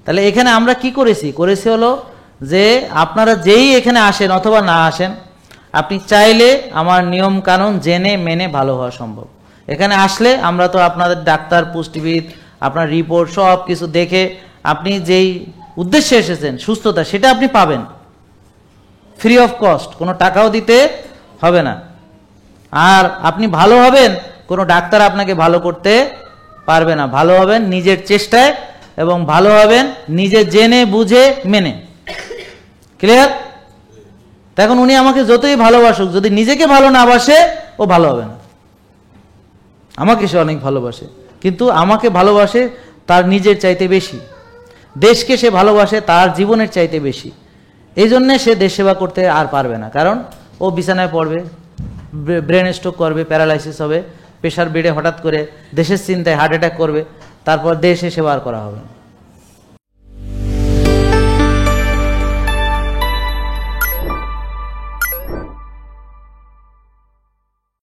তাহলে এখানে আমরা কি করেছি হলো যে আপনারা যেই এখানে আসেন অথবা না আসেন, আপনি চাইলে আমার নিয়ম কানুন জেনে মেনে ভালো হওয়া সম্ভব। এখানে আসলে আমরা তো আপনাদের ডাক্তার, পুষ্টিবিদ, আপনার রিপোর্ট সব কিছু দেখে আপনি যেই উদ্দেশ্যে এসেছেন সুস্থতা, সেটা আপনি পাবেন ফ্রি অফ কস্ট, কোনো টাকাও দিতে হবে না। আর আপনি ভালো হবেন, কোনো ডাক্তার আপনাকে ভালো করতে পারবে না। ভালো হবেন নিজের চেষ্টায় এবং ভালো হবেন নিজে জেনে বুঝে মেনে। ক্লিয়ার? এখন উনি আমাকে যতই ভালোবাসুক, যদি নিজেকে ভালো না বাসে ও ভালো হবে না। আমাকে সে অনেক ভালোবাসে, কিন্তু আমাকে ভালোবাসে তার নিজের চাইতে বেশি, দেশকে সে ভালোবাসে তার জীবনের চাইতে বেশি। এই জন্যে সে দেশ সেবা করতে আর পারবে না, কারণ ও বিছানায় পড়বে, ব্রেন স্ট্রোক করবে, প্যারালাইসিস হবে, প্রেশার বেড়ে হঠাৎ করে দেশের চিন্তায় হার্ট অ্যাটাক করবে, তারপর দেশে সেবা আর করা হবে না।